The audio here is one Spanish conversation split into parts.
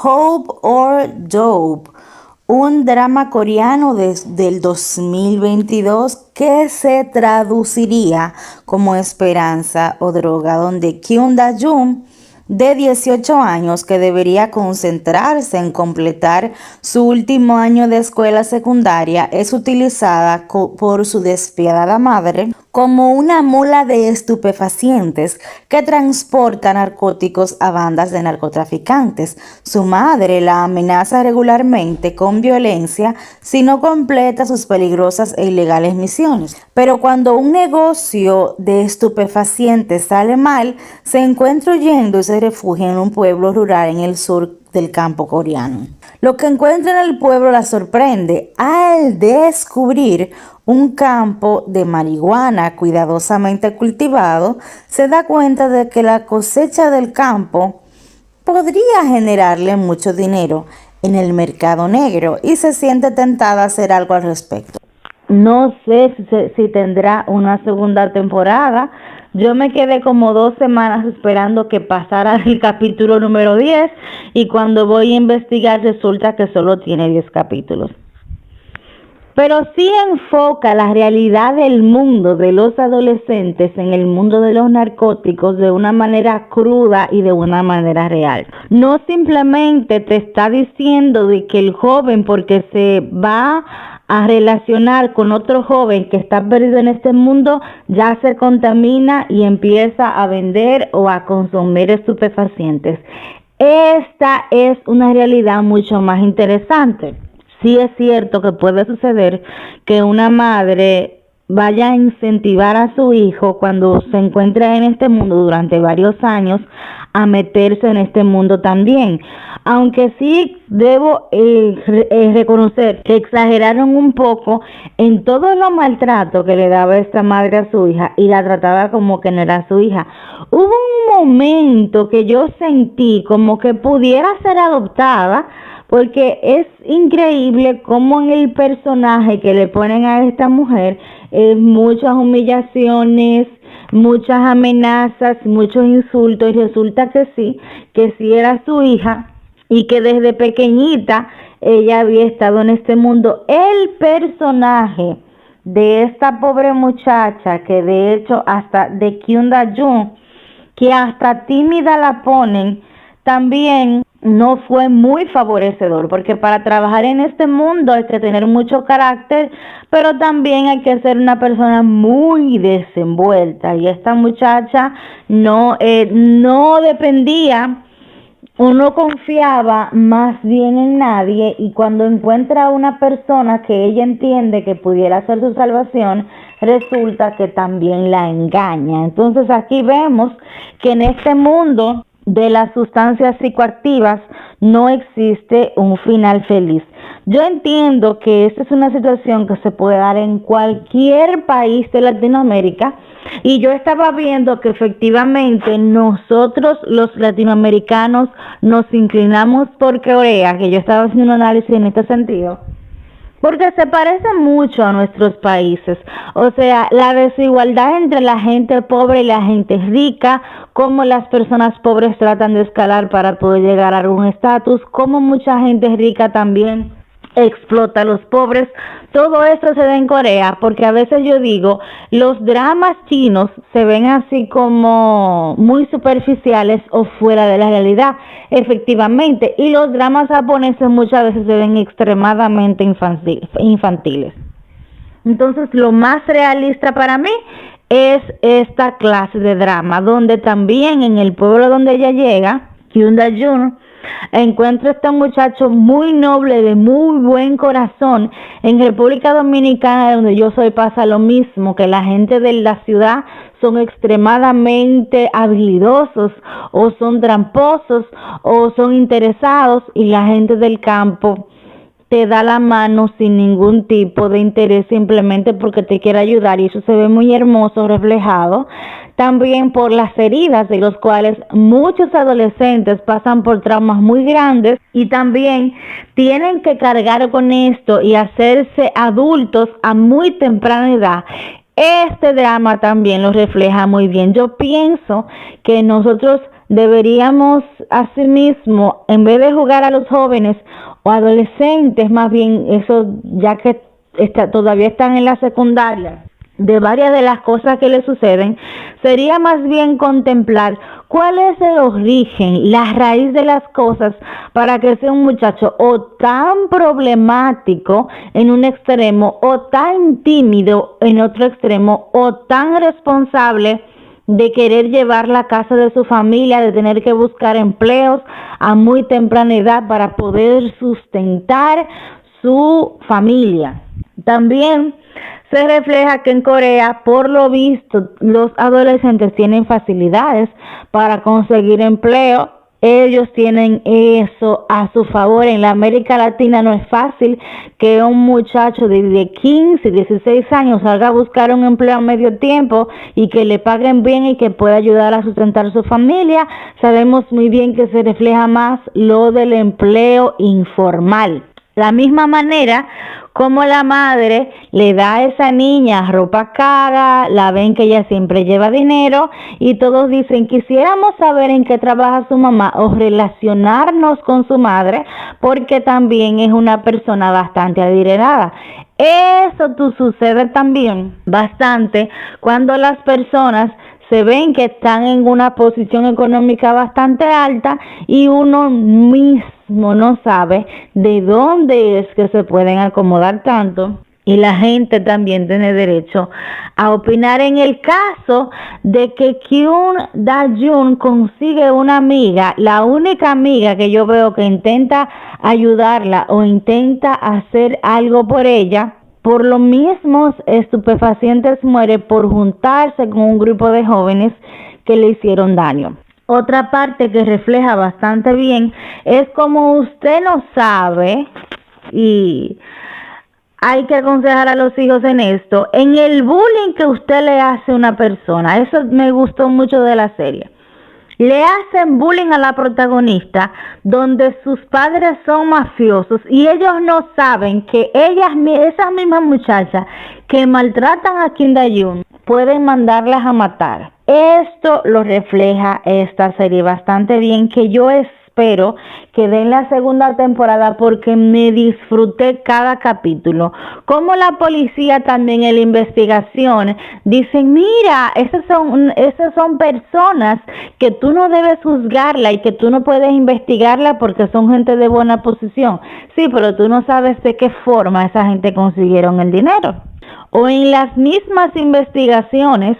Hope or Dope, un drama coreano del 2022 que se traduciría como Esperanza o Droga, donde Kyun Da-jun, de 18 años, que debería concentrarse en completar su último año de escuela secundaria, es utilizada por su despiadada madre como una mula de estupefacientes que transporta narcóticos a bandas de narcotraficantes. Su madre la amenaza regularmente con violencia si no completa sus peligrosas e ilegales misiones. Pero cuando un negocio de estupefacientes sale mal, se encuentra huyendo y se refugia en un pueblo rural en el sur del campo coreano. Lo que encuentra en el pueblo la sorprende al descubrir un campo de marihuana cuidadosamente cultivado. Se da cuenta de que la cosecha del campo podría generarle mucho dinero en el mercado negro y se siente tentada a hacer algo al respecto. No sé si tendrá una segunda temporada. Yo me quedé como 2 semanas esperando que pasara el capítulo número 10 y cuando voy a investigar resulta que solo tiene 10 capítulos. Pero sí enfoca la realidad del mundo de los adolescentes en el mundo de los narcóticos de una manera cruda y de una manera real. No simplemente te está diciendo de que el joven, porque se va a relacionar con otro joven que está perdido en este mundo, ya se contamina y empieza a vender o a consumir estupefacientes. Esta es una realidad mucho más interesante. Sí es cierto que puede suceder que una madre vaya a incentivar a su hijo cuando se encuentra en este mundo durante varios años a meterse en este mundo también. Aunque sí debo reconocer que exageraron un poco en todo lo maltrato que le daba esta madre a su hija y la trataba como que no era su hija. Hubo un momento que yo sentí como que pudiera ser adoptada, porque es increíble cómo en el personaje que le ponen a esta mujer muchas humillaciones, muchas amenazas, muchos insultos, y resulta que sí era su hija y que desde pequeñita ella había estado en este mundo. El personaje de esta pobre muchacha, que de hecho hasta de Kyun Da-jun, que hasta tímida la ponen, también no fue muy favorecedor, porque para trabajar en este mundo hay que tener mucho carácter, pero también hay que ser una persona muy desenvuelta, y esta muchacha no dependía o no confiaba más bien en nadie, y cuando encuentra a una persona que ella entiende que pudiera ser su salvación, resulta que también la engaña. Entonces aquí vemos que en este mundo de las sustancias psicoactivas no existe un final feliz. Yo entiendo que esta es una situación que se puede dar en cualquier país de Latinoamérica, y yo estaba viendo que efectivamente nosotros los latinoamericanos nos inclinamos por Corea, que yo estaba haciendo un análisis en este sentido, porque se parece mucho a nuestros países. O sea, la desigualdad entre la gente pobre y la gente rica, cómo las personas pobres tratan de escalar para poder llegar a algún estatus, cómo mucha gente rica también explota a los pobres. Todo esto se da en Corea, porque a veces yo digo, los dramas chinos se ven así como muy superficiales o fuera de la realidad, efectivamente, y los dramas japoneses muchas veces se ven extremadamente infantiles. Entonces, lo más realista para mí es esta clase de drama, donde también en el pueblo donde ella llega, Kyun Da-jun, encuentra a este muchacho muy noble, de muy buen corazón. En República Dominicana, donde yo soy, pasa lo mismo, que la gente de la ciudad son extremadamente habilidosos, o son tramposos, o son interesados, y la gente del campo te da la mano sin ningún tipo de interés, simplemente porque te quiere ayudar, y eso se ve muy hermoso reflejado también por las heridas, de los cuales muchos adolescentes pasan por traumas muy grandes y también tienen que cargar con esto y hacerse adultos a muy temprana edad. Este drama también lo refleja muy bien. Yo pienso que nosotros deberíamos asimismo, en vez de jugar a los jóvenes o adolescentes, más bien eso ya que todavía están en la secundaria, de varias de las cosas que le suceden, sería más bien contemplar cuál es el origen, la raíz de las cosas para que sea un muchacho o tan problemático en un extremo o tan tímido en otro extremo o tan responsable de querer llevar la casa de su familia, de tener que buscar empleos a muy temprana edad para poder sustentar su familia. También se refleja que en Corea, por lo visto, los adolescentes tienen facilidades para conseguir empleo. Ellos tienen eso a su favor. En la América Latina no es fácil que un muchacho de 15, 16 años salga a buscar un empleo a medio tiempo y que le paguen bien y que pueda ayudar a sustentar su familia. Sabemos muy bien que se refleja más lo del empleo informal. La misma manera como la madre le da a esa niña ropa cara, la ven que ella siempre lleva dinero y todos dicen, quisiéramos saber en qué trabaja su mamá o relacionarnos con su madre porque también es una persona bastante adinerada. Eso sucede también bastante cuando las personas se ven que están en una posición económica bastante alta y uno mismo no sabe de dónde es que se pueden acomodar tanto. Y la gente también tiene derecho a opinar en el caso de que Kyun Da-jun consigue una amiga, la única amiga que yo veo que intenta ayudarla o intenta hacer algo por ella. Por lo mismos estupefacientes muere por juntarse con un grupo de jóvenes que le hicieron daño. Otra parte que refleja bastante bien es como usted no sabe, y hay que aconsejar a los hijos en esto, en el bullying que usted le hace a una persona. Eso me gustó mucho de la serie. Le hacen bullying a la protagonista donde sus padres son mafiosos y ellos no saben que esas mismas muchachas que maltratan a Kim Da-jun pueden mandarlas a matar. Esto lo refleja esta serie bastante bien, que yo espero que den la segunda temporada porque me disfruté cada capítulo. Como la policía también en la investigación dicen, mira, esas son personas que tú no debes juzgarla y que tú no puedes investigarla porque son gente de buena posición. Sí, pero tú no sabes de qué forma esa gente consiguieron el dinero. O en las mismas investigaciones,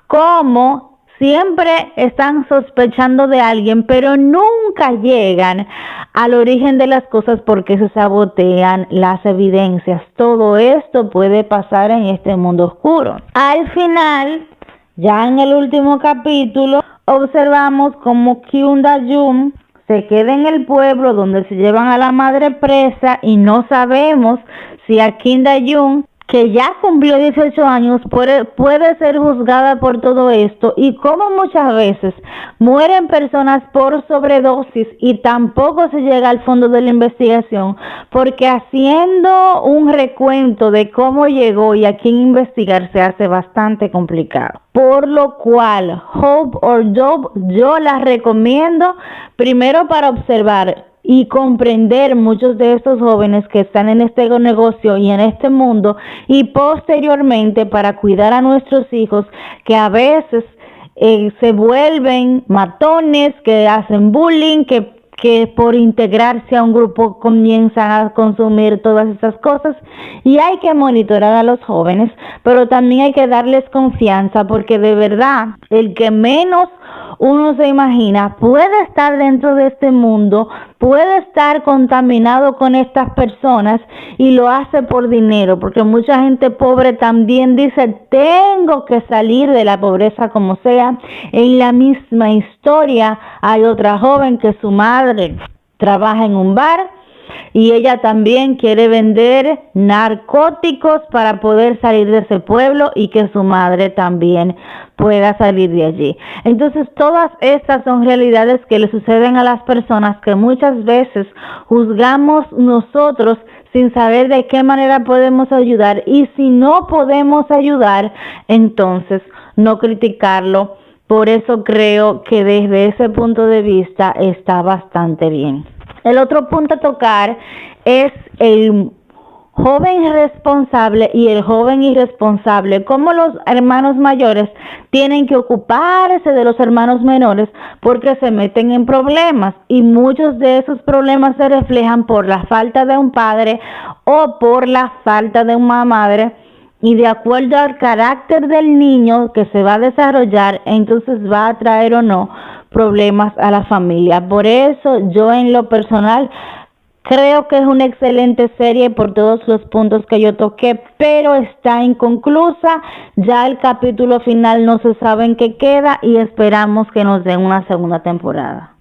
como siempre están sospechando de alguien, pero nunca llegan al origen de las cosas porque se sabotean las evidencias. Todo esto puede pasar en este mundo oscuro. Al final, ya en el último capítulo, observamos cómo Kyun Da-jun se queda en el pueblo donde se llevan a la madre presa y no sabemos si a Kim Da-jun, que ya cumplió 18 años, puede ser juzgada por todo esto, y como muchas veces mueren personas por sobredosis y tampoco se llega al fondo de la investigación, porque haciendo un recuento de cómo llegó y a quién investigar se hace bastante complicado. Por lo cual, Hope or Dope yo la recomiendo primero para observar y comprender muchos de estos jóvenes que están en este negocio y en este mundo, y posteriormente para cuidar a nuestros hijos que a veces se vuelven matones, que hacen bullying, que por integrarse a un grupo comienzan a consumir todas esas cosas, y hay que monitorar a los jóvenes, pero también hay que darles confianza porque de verdad el que menos uno se imagina puede estar dentro de este mundo, puede estar contaminado con estas personas y lo hace por dinero, porque mucha gente pobre también dice, tengo que salir de la pobreza como sea. En la misma historia hay otra joven que su madre trabaja en un bar y ella también quiere vender narcóticos para poder salir de ese pueblo y que su madre también pueda salir de allí. Entonces todas estas son realidades que le suceden a las personas que muchas veces juzgamos nosotros sin saber de qué manera podemos ayudar, y si no podemos ayudar, entonces no criticarlo Por eso creo que desde ese punto de vista está bastante bien. El otro punto a tocar es el joven responsable y el joven irresponsable, como los hermanos mayores tienen que ocuparse de los hermanos menores porque se meten en problemas, y muchos de esos problemas se reflejan por la falta de un padre o por la falta de una madre, y de acuerdo al carácter del niño que se va a desarrollar, entonces va a traer o no problemas a la familia. Por eso yo en lo personal creo que es una excelente serie por todos los puntos que yo toqué, pero está inconclusa. Ya el capítulo final no se sabe en qué queda y esperamos que nos den una segunda temporada.